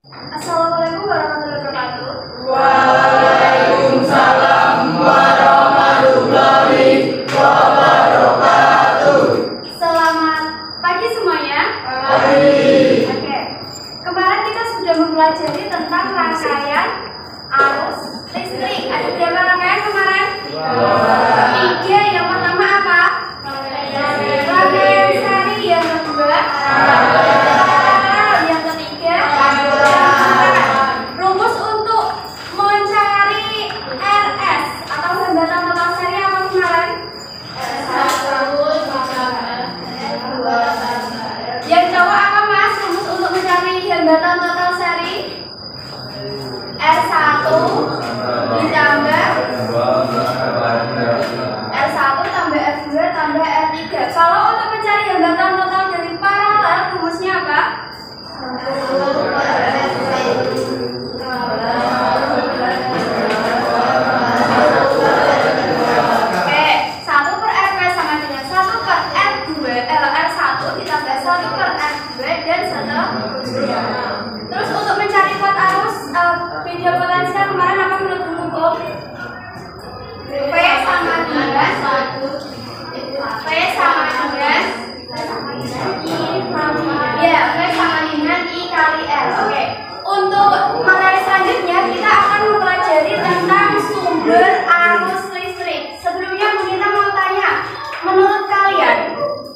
Assalamualaikum warahmatullahi wabarakatuh. Waalaikumsalam warahmatullahi wabarakatuh. Selamat pagi semuanya. Pagi. Oke. Kemarin kita sudah mempelajari tentang rangkaian arus listrik. Ada berapa rangkaian kemarin? 3. Yang pertama apa? Rangkaian seri. Yang kedua yang ketiga rumus untuk mencari RS atau hambatan total seri apa kemarin? Yang cowok apa mas? Rumus untuk mencari hambatan total seri R1 ditambah R1 tambah R2 tambah R3. Kalau untuk mencari hambatan total dari paralel rumusnya apa? Oke, 1 per RP sama dengan 1 per R2 R1 ditambah 1 per R2 dan seterusnya. Terus untuk mencari kuat arus video potensial kemarin apa menurut hukum? P sama dengan P sama dengan P sama dengan I kali R. Oke. Untuk materi selanjutnya kita akan mempelajari tentang sumber arus listrik. Sebelumnya kita mau tanya, menurut kalian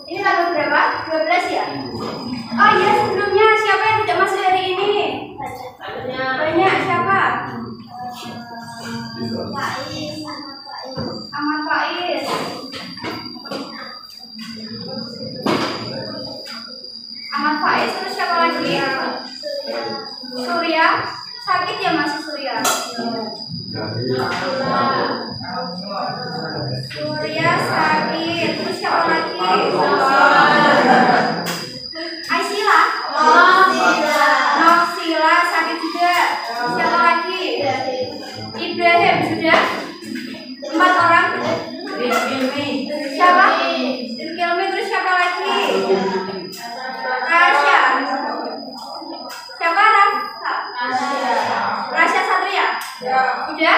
ini tanggal berapa? 12 ya? Oh iya, sebelumnya siapa yang tidak masuk hari ini? Banyak. Siapa? Ahmad Faiz. Ahmad Faiz, terus siapa lagi? Surya. Sakit ya masih Surya? Surya sakit. Terus siapa lagi? Aisila. Norsila sakit juga. Siapa lagi? Ibrahim sudah? 4 orang. Siapa? Ilmi. Terus siapa lagi? Rasya. Siapa? Rasya Satria. Sudah?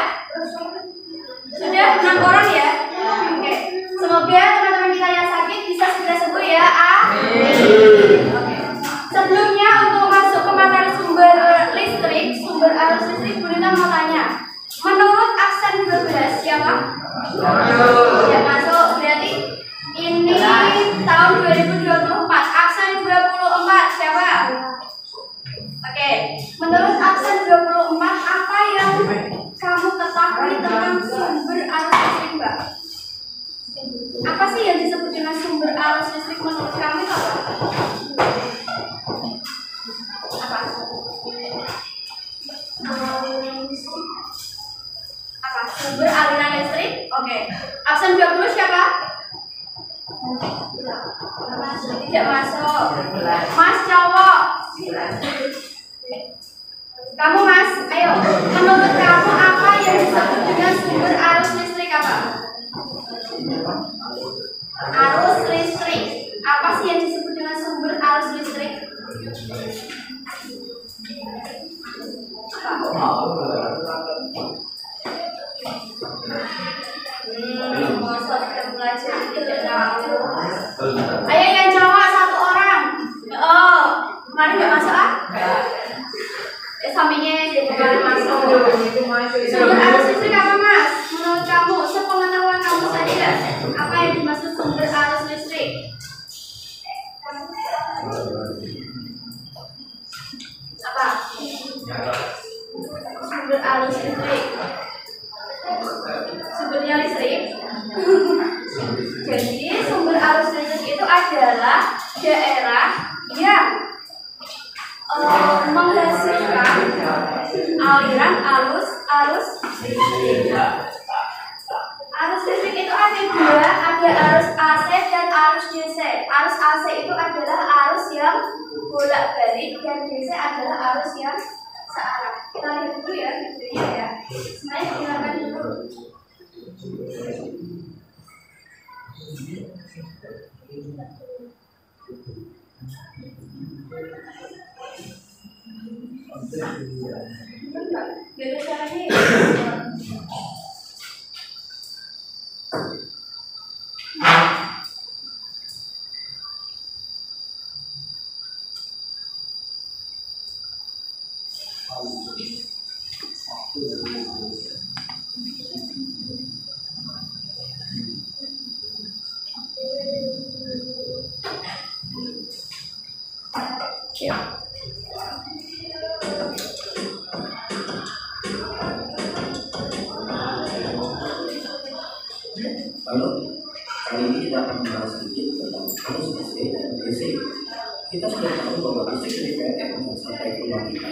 Sudah 6 orang ya? Oke. Semoga teman-teman kita yang sakit bisa segera sembuh ya. Oke. Sebelumnya untuk masuk ke materi sumber listrik, sumber arus listrik, Bu Rita mau tanya. Menurut absen 12 siapa? Ya masuk. Berarti ini tahun 2024. Absen 24 siapa? Oke. Menurut absen 24 apa yang kamu ketahui tentang sumber arus listrik, Mbak? Apa sih yang disebut dengan sumber arus listrik menurut kamu itu apa? Apa? Apa? Sumber aliran listrik? Oke. Absen 20 siapa? Tidak masuk. Mas cowok. Kamu mas, ayo. Menurut kamu apa yang disebut dengan sumber arus listrik apa? Arus listrik. Apa sih yang disebut dengan sumber arus listrik? Sudah belajar tidak tahu. Ayo yang cowok 1 orang. Oh, kemarin nggak masuk ah? Sampingnya jadi kemarin masuk. Sumber arus listrik apa mas? Menurut kamu, sepengetahuan kamu saja, apa yang dimaksud sumber arus listrik? Apa? Sumber arus listrik. Sumbernya listrik. Jadi sumber arus listrik itu adalah daerah yang menghasilkan aliran arus listrik. Arus listrik itu ada 2, ada arus AC dan arus DC. Arus AC itu adalah arus yang bolak-balik dan DC adalah arus yang searah. Kita lihat dulu ya videonya ya. Semuanya dengarkan dulu. Beda caranya. Lalu kali ini kita akan membahas sedikit tentang arus AC dan DC. Kita sudah tahu bahwa listrik dari PLN dan sampai ke rumah kita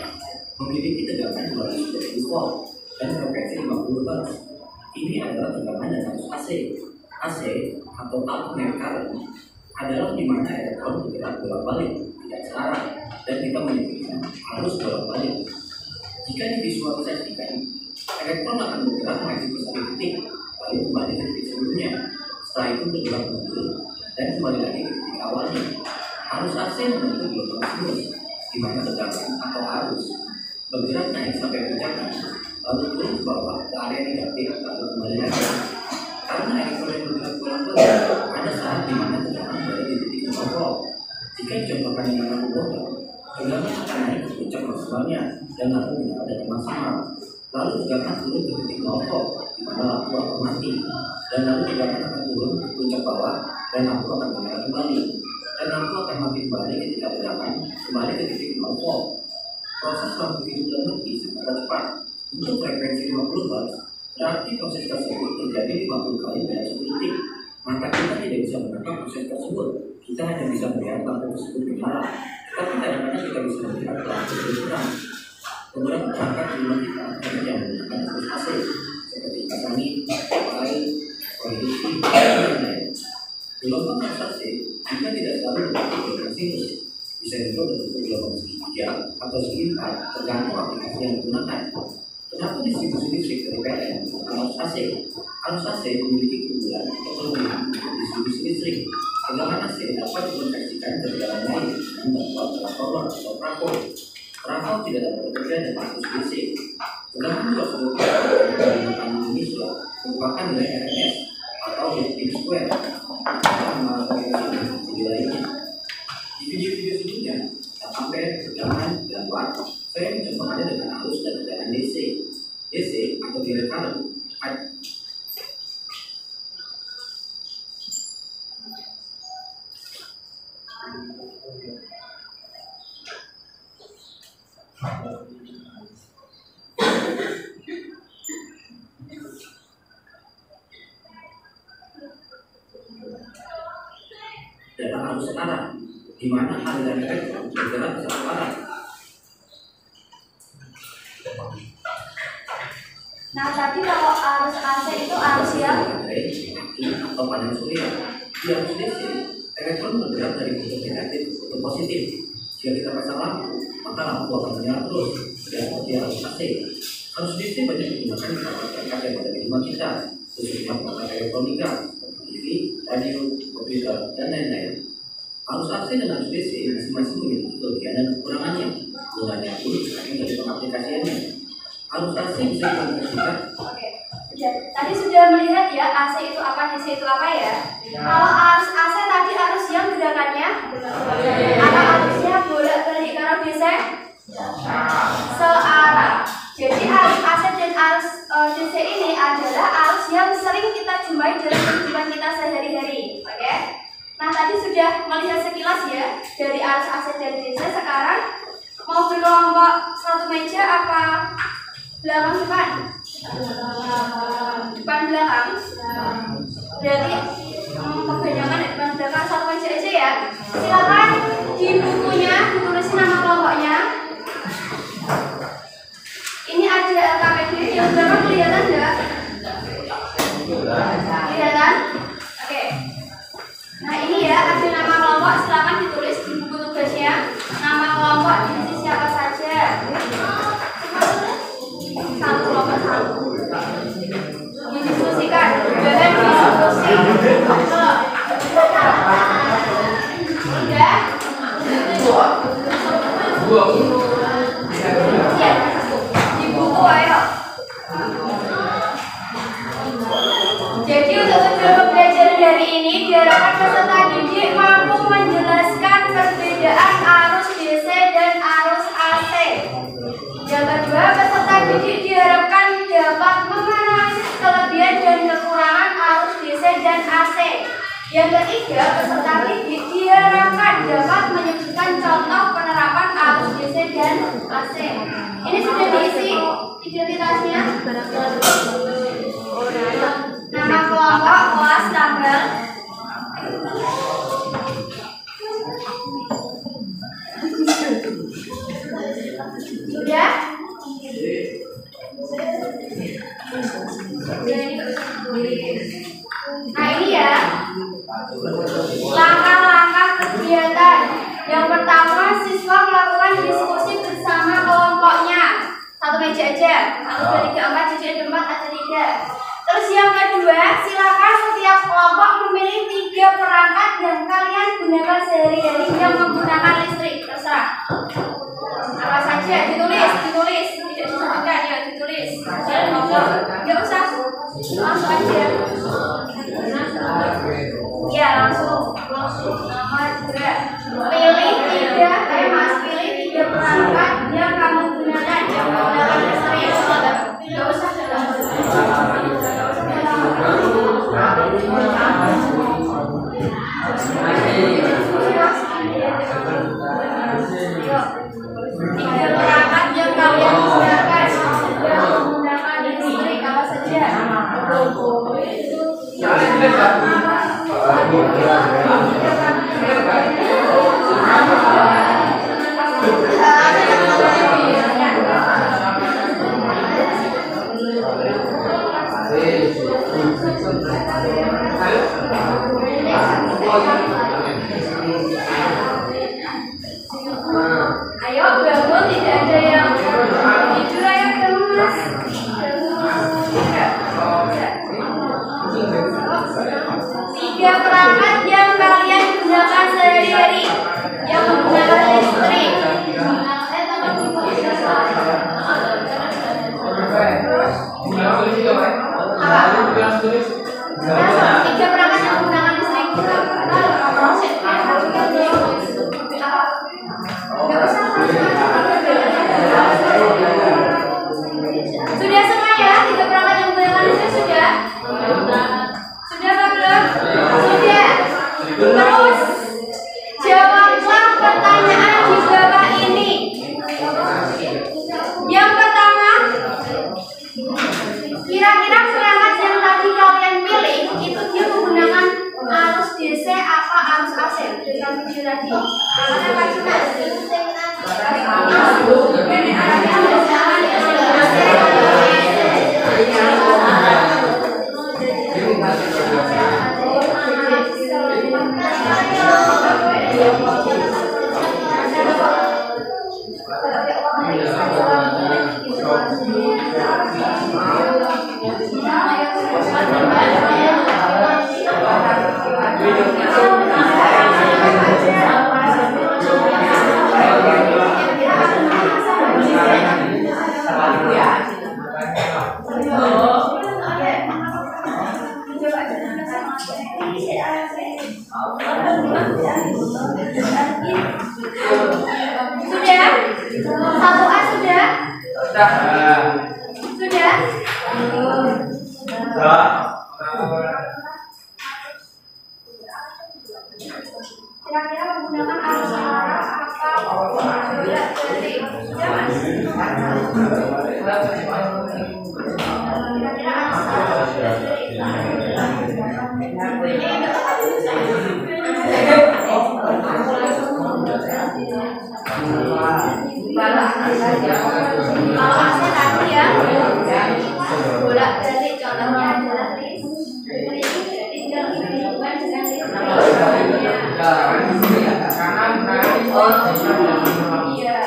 memiliki tegangan 220 volt dan frekuensi 50 Hz. Ini adalah tegangan dan arus AC. AC atau alternating current adalah di mana elektron bergerak bolak-balik tidak searah dan kita menyebutnya arus bolak-balik. Jika divisualisasikan, elektron akan bergerak maju ke satu titik lalu kembali ke titik sebelumnya. Setelah itu bergerak mundur dan kembali lagi ke titik awalnya. Arus AC membentuk gelombang sinus, di mana tegangan atau arus bergerak naik sampai puncaknya, lalu turun ke bawah ke area negatif lalu kembali lagi. Karena elektron yang bergerak bolak-balik, ada saat di mana tegangan berada di titik 0 volt. Jika dicontohkan dengan lampu botol, tegangan akan naik ke puncak maksimalnya dan lalu menyala dengan maksimal. Lalu tegangan turun ke titik 0 volt, di mana lampu akan mati, dan lalu tegangan akan turun ke puncak bawah dan lampu akan menyala kembali, dan lampu akan mati kembali ketika tegangan kembali ke titik 0 volt. Proses lampu hidup dan mati sangat cepat. Untuk frekuensi 50 Hz, berarti proses tersebut terjadi 50 kali dalam satu detik. Maka kita tidak bisa menangkap proses tersebut. Kita hanya bisa melihat lampu tersebut menyala, tapi kadang-kadang kita bisa melihat lampu berkurang. Beberapa perangkat di rumah kita yang menggunakan arus AC seperti kipas angin, air, kondisi, dan lain-lain. Gelombang arus AC jika tidak selalu berbentuk gelombang sinus, bisa juga berbentuk gelombang segitiga atau segi empat, tergantung aplikasi yang digunakan. Kenapa distribusi listrik dari PLN arus AC? Arus AC memiliki keunggulan atau kelebihan untuk distribusi listrik. Tegangan AC dapat dikonversikan ke tegangan lain dengan bantuan transformer atau trafo. Trafo tidak dapat bekerja dengan arus DC. Tegangan 20 volt digunakan di Indonesia merupakan nilai RMS atau rating square. Kita mengalami video lainnya. Di video-video sebelumnya, ampere, tegangan, dan watt, saya mencoba dengan arus dan tegangan DC. DC atau direct current dalam arus searah, di mana aliran elektron bergerak ke satu arah. Nah, tadi kalau arus AC itu arus yang atau panel surya. Di arus DC, elektron bergerak dari kutub negatif ke kutub positif. Jika kita pasang lampu, maka lampu akan menyala terus. Dan seperti arus AC, arus DC banyak digunakan di perangkat yang ada di rumah kita, khususnya perangkat elektronika, TV, radio, komputer, dan lain-lain. Arus AC dan arus DC masing-masing memiliki kelebihan dan kekurangannya. Gunanya pun tergantung dari pengaplikasiannya. Arus AC bisa dikonversikan. Oke. Tadi sudah melihat ya AC itu apa, DC itu apa ya? Kalau arus AC tadi arus yang gerakannya atau arusnya bolak-balik, kalau DC searah. Jadi arus AC dan arus DC ini adalah arus yang sering kita jumpai dalam kehidupan kita sehari-hari. Oke? Nah, tadi sudah melihat sekilas ya dari arus AC dan DC. Sekarang mau berkelompok satu meja apa belakang depan? Depan belakang. Berarti kebanyakan depan belakang satu meja aja ya. Silakan di bukunya ditulisin nama kelompoknya. Ini ada LKPD yang belakang kelihatan enggak? Kelihatan? Oke. Nah, ini ya ada nama kelompok, silakan ditulis di buku tugasnya. Nama kelompok diisi siapa saja. Satu kelompok satu. Didiskusikan, bahan diskusi. Udah? Yang ketiga, peserta didik diharapkan dapat menyebutkan contoh penerapan arus DC dan AC. Ini sudah diisi identitasnya. Nama kelompok, kelas, tanggal. Sudah? Nah ini ya langkah-langkah kegiatan. Yang pertama, siswa melakukan diskusi bersama kelompoknya. Satu meja aja. 1, 2, 3, 4, jadi ada 4, ada 3. Terus yang kedua, silakan setiap kelompok memilih 3 perangkat yang kalian gunakan sehari-hari yang menggunakan listrik. Terserah. Apa saja, ditulis. Tidak disebutkan, ya ditulis. Jangan ngomong, nggak usah. Langsung aja. Ya langsung. Nomor 2. Pilih 3 perangkat yang kamu gunakan yang menggunakan listrik. Nggak usah Tiga perangkat yang kalian gunakan yang menggunakan listrik apa saja? Ayo bangun, tidak ada yang tidur, ayo bangun mas. 3 perangkat yang kalian gunakan sehari-hari yang menggunakan listrik. Apa? 3 perangkat yang menggunakan listrik. Sudah semua ya, 3 perangkat yang menggunakan listrik sudah? Sudah apa belum? Sudah. Terus jawablah pertanyaan di bawah ini. Yang pertama, kira-kira perangkat yang tadi kalian pilih itu dia menggunakan arus DC apa arus AC? Dengan video tadi. Mana Pak Junas? Sudah? 1A sudah? Sudah? Kira-kira menggunakan arus arah apa? Sudah mas? Kira-kira arus kalau AC tadi ya bolak-balik, contohnya adalah listrik. Tinggal dihubungkan dengan listrik. Iya.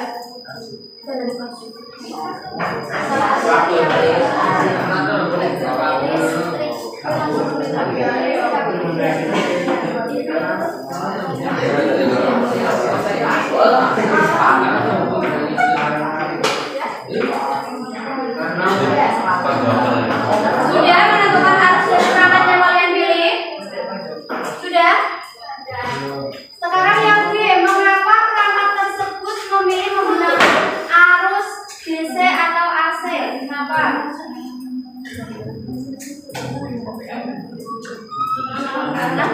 Sudah menentukan arus dan perangkat yang kalian pilih? Sudah? Sekarang yang B, mengapa perangkat tersebut memilih menggunakan arus DC atau AC? Kenapa? Karena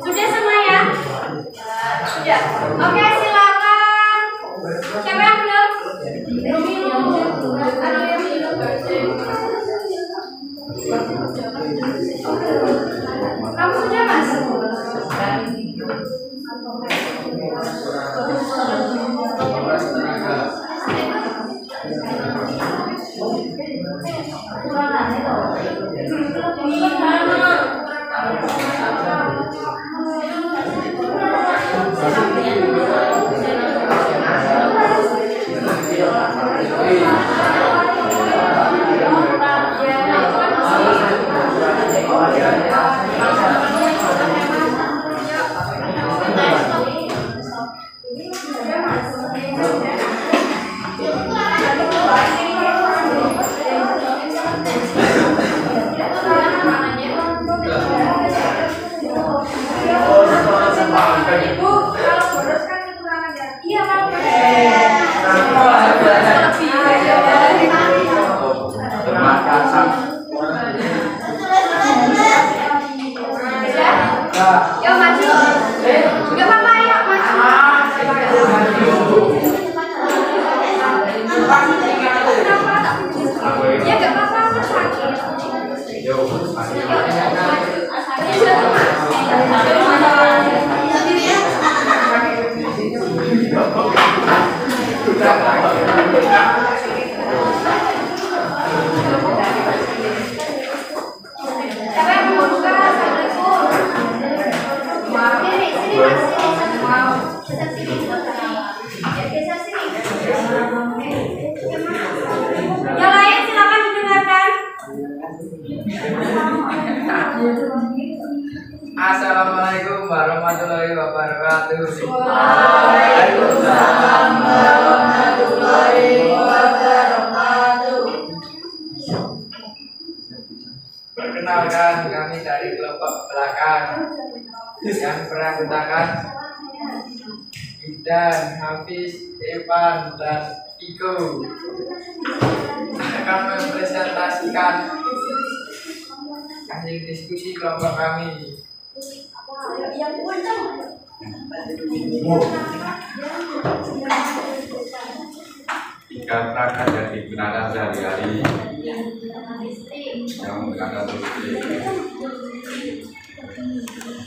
Sudah semua ya? Assalamualaikum warahmatullahi wabarakatuh. Waalaikumsalam warahmatullahi wabarakatuh. Perkenalkan, kami dari kelompok belakang yang beranggotakan Idan, Hafiz, Evan, dan Iko akan mempresentasikan hasil diskusi kelompok kami. Tiga perangkat yang digunakan sehari-hari yang menggunakan listrik.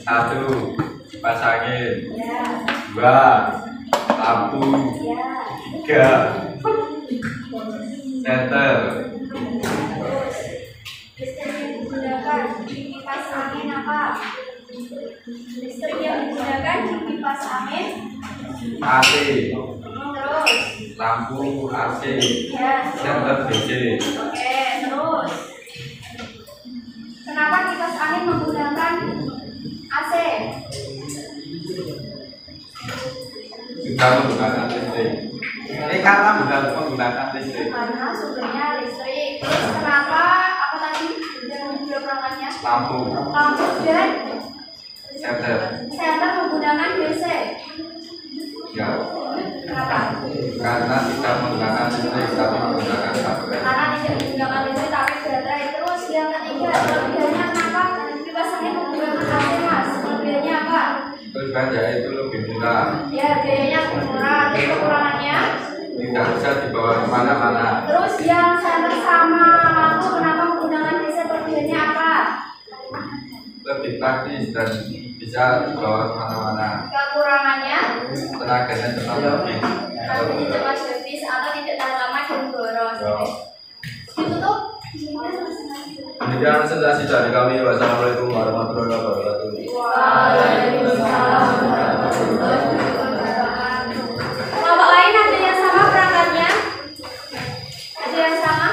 1. Kipas angin. 2. Lampu. 3. Senter. Listrik yang digunakan di kipas angin apa? Listrik yang digunakan di kipas angin AC. terus Lampu AC. ya. Senter DC. Oke, terus kenapa kipas angin menggunakan AC? Juga menggunakan listrik. Karena menggunakan listrik. Karena sumbernya listrik. Terus kenapa apa tadi yang dua perangkatnya? Lampu. Lampu dan Senter. senter menggunakan DC. Ya. Kenapa? Karena tidak menggunakan listrik tapi menggunakan baterai. Karena tidak menggunakan listrik tapi baterai. Terus yang ketiga, kelebihannya kenapa kipas angin menggunakan AC, Mas? Kelebihannya apa? Kelebihan yaitu lebih murah. Ya, biayanya murah. Terus kekurangannya? Tidak bisa dibawa kemana-mana. Terus yang senter sama lampu kenapa menggunakan DC? Kelebihannya apa? Lebih praktis dan bisa dibawa kemana-mana. Kekurangannya? Tenaganya tetap lebih. Nanti cepat habis atau tidak tahan lama dan boros. Ditutup. Demikian presentasi dari kami. Wassalamualaikum warahmatullahi wabarakatuh. Waalaikumsalam warahmatullahi wabarakatuh. Kelompok lain ada yang sama perangkatnya? Ada yang sama?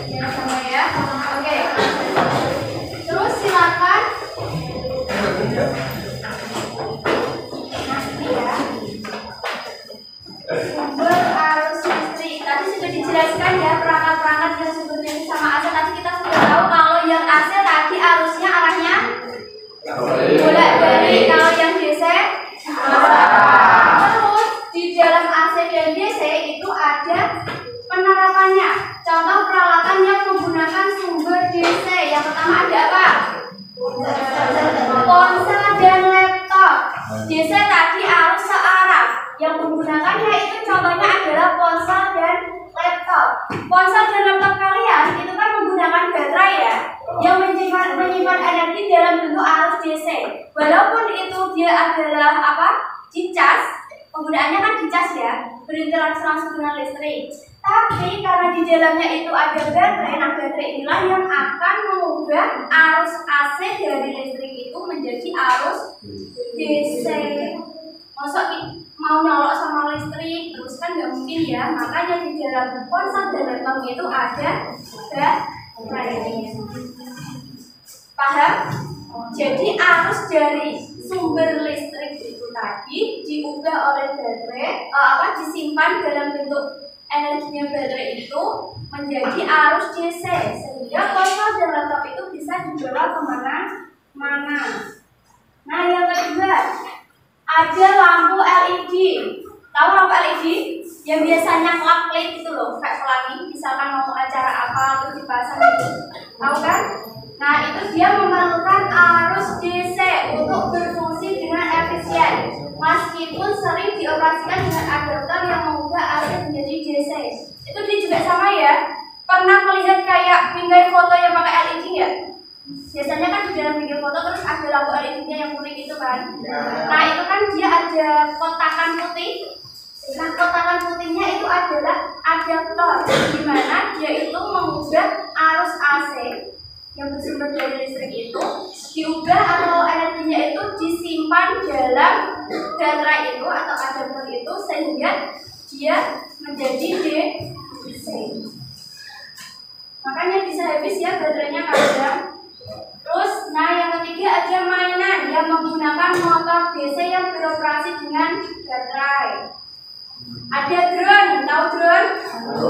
Yang sama ya. Oke. Terus silakan. Nah, ini ya. Sumber arus listrik. Tadi sudah dijelaskan ya perangkat-perangkat yang sumbernya sama AC. Tadi kita sudah tahu kalau yang AC tadi arusnya arahnya bolak-balik. Kalau yang DC terus di dalam AC dan DC itu ada penerapannya. Contoh peralatan yang menggunakan sumber DC. Yang pertama ada apa? Ponsel dan laptop. DC tadi arus searah. Yang menggunakannya itu contohnya adalah ponsel dan laptop. Ponsel dan laptop kalian itu kan menggunakan baterai ya, yang menyimpan energi dalam bentuk arus DC. Walaupun itu dia adalah apa? Dicas, penggunaannya kan dicas ya, berinteraksi langsung dengan listrik. Tapi karena di dalamnya itu ada baterai, nah baterai inilah yang akan mengubah arus AC dari listrik itu menjadi arus DC. Masa mau nyolok sama listrik terus kan nggak mungkin ya, makanya di dalam ponsel dan laptop itu ada baterai. Paham? Jadi arus dari sumber listrik itu tadi diubah oleh baterai, disimpan dalam bentuk energinya baterai itu menjadi arus DC, sehingga ponsel dan laptop itu bisa dibawa kemana-mana. Nah yang kedua, ada lampu LED. Tahu lampu LED? Yang biasanya kelap-kelip itu loh, kayak pelangi. Misalkan mau acara apa terus dipasang gitu. Tahu kan? Nah itu dia memerlukan arus DC untuk berfungsi dengan efisien. Meskipun sering dioperasikan dengan adaptor yang mengubah AC menjadi DC. Itu dia juga sama ya. Pernah melihat kayak bingkai foto yang pakai LED ya? Biasanya kan di dalam video foto terus ada lampu LED-nya yang kuning itu kan. Nah itu kan dia ada kotakan putih. Nah kotakan putihnya itu adalah adaptor, di mana dia itu mengubah arus AC yang bersumber dari listrik itu diubah atau energinya itu disimpan dalam baterai itu atau adaptor itu sehingga dia menjadi DC. Makanya bisa habis ya baterainya kadang. Terus, nah yang ketiga ada DC yang beroperasi dengan baterai. Ada drone, tahu drone?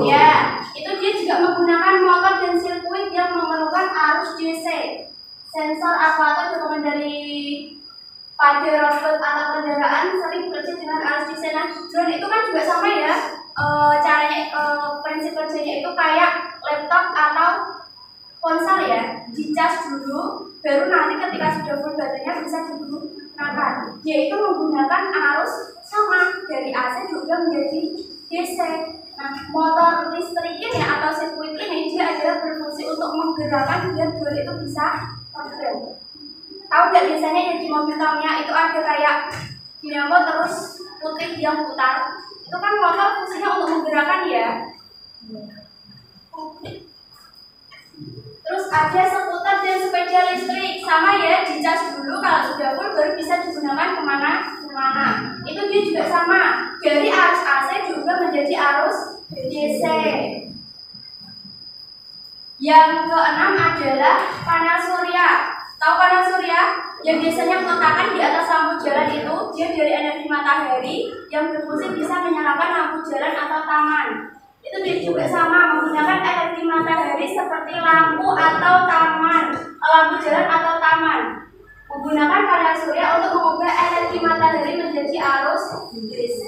Ya, itu dia juga menggunakan motor dan sirkuit yang memerlukan arus DC. Sensor aktuator dokumen dari pada robot atau kendaraan sering bekerja dengan arus DC. Nah, drone itu kan juga sama ya. Caranya, prinsip kerjanya itu kayak laptop atau ponsel ya, dicas dulu, baru nanti ketika sudah full baterainya bisa digunakan. Dia itu menggunakan arus sama dari AC juga menjadi DC. Nah, motor listrik ini atau sirkuit ini dia adalah berfungsi untuk menggerakkan biar drone itu bisa terbang. Tahu gak biasanya yang di mobil Tamiya itu ada kayak dinamo terus putih yang putar. Itu kan motor fungsinya untuk menggerakkan ya. Terus ada skuter dan sepeda listrik, sama ya, dicas dulu, kalau sudah full baru bisa digunakan kemana-mana. Itu dia juga sama, dari arus AC juga menjadi arus DC. Yang keenam adalah panel surya. Tahu panel surya? Yang biasanya meletakkan di atas lampu jalan itu, dia dari energi matahari yang berfungsi bisa menyalakan lampu jalan atau taman. Itu dia juga sama, menggunakan energi matahari seperti lampu atau taman, lampu jalan atau taman. Menggunakan panel surya untuk mengubah energi matahari menjadi arus DC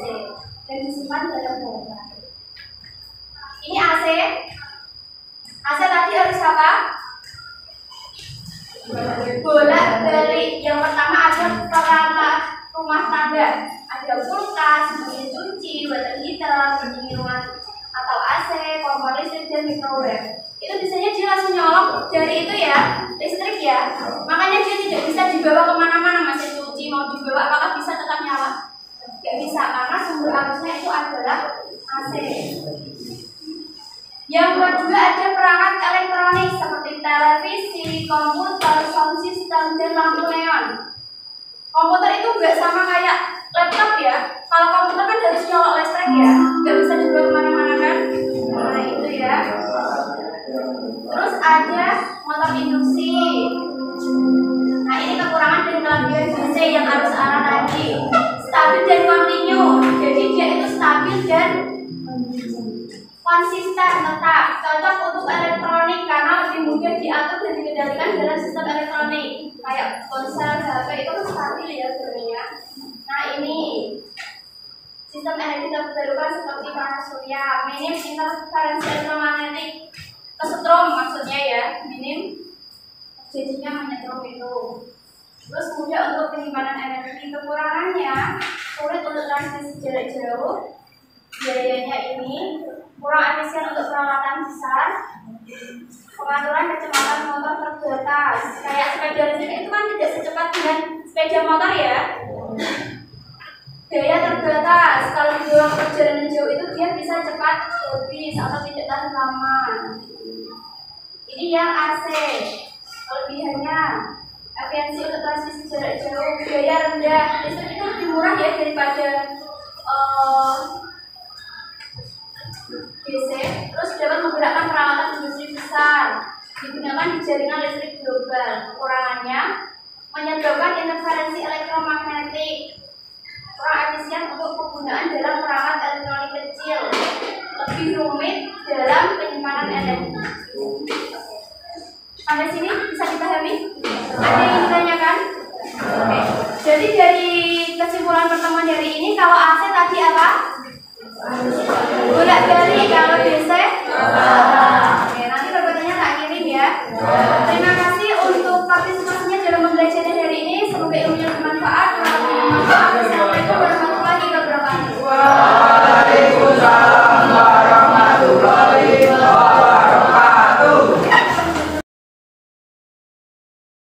dan disimpan dalam baterai. Ini AC. AC tadi arus apa? Bolak-balik. Yang pertama ada perangkat rumah tangga, ada kulkas, mesin cuci, water heater, pendingin ruangan atau AC, kompor listrik dan microwave. Itu biasanya dia langsung nyolok dari itu ya, listrik ya. Makanya dia tidak bisa dibawa kemana-mana. Mesin cuci mau dibawa apakah bisa tetap nyala? Tidak bisa, karena sumber arusnya itu adalah AC. Yang kedua ada perangkat elektronik seperti televisi, komputer, sound system, dan lampu neon. Komputer itu nggak sama kayak laptop ya. Kalau komputer kan harus nyolok listrik ya, nggak bisa dibawa kemana-mana kan. Nah itu ya. Terus ada motor induksi. Nah ini kekurangan dan kelebihan DC yang arus arah tadi. Stabil dan kontinu. Jadi dia itu stabil dan konsisten, tetap, cocok untuk elektronik karena lebih mudah diatur dan dikendalikan dalam sistem elektronik. Kayak ponsel, HP itu kan stabil ya sebenarnya. Nah ini sistem energi terbarukan seperti panel surya, minim interferensi elektromagnetik, kesetrum maksudnya ya, minim jadinya menyetrum itu. Terus mudah untuk penyimpanan energi. Kekurangannya sulit untuk transmisi jarak jauh, biayanya ini kurang efisien untuk peralatan besar, pengaturan kecepatan motor terbatas. Kayak sepeda listrik itu kan tidak secepat dengan sepeda motor ya. Daya terbatas, kalau dibawa perjalanan jauh itu dia bisa cepat habis atau tidak tahan lama. Ini yang AC, kelebihannya efisiensi untuk transmisi jarak jauh, biaya rendah. Listrik itu lebih murah ya daripada DC. Terus dapat menggunakan peralatan industri besar, digunakan di jaringan listrik global. Kekurangannya menyebabkan interferensi elektromagnetik, kurang efisien untuk penggunaan dalam perangkat elektronik kecil, lebih rumit dalam penyimpanan energi. Sampai sini bisa dipahami? Ada yang ditanyakan? Oke. Jadi dari kesimpulan pertemuan hari ini, kalau AC tadi apa?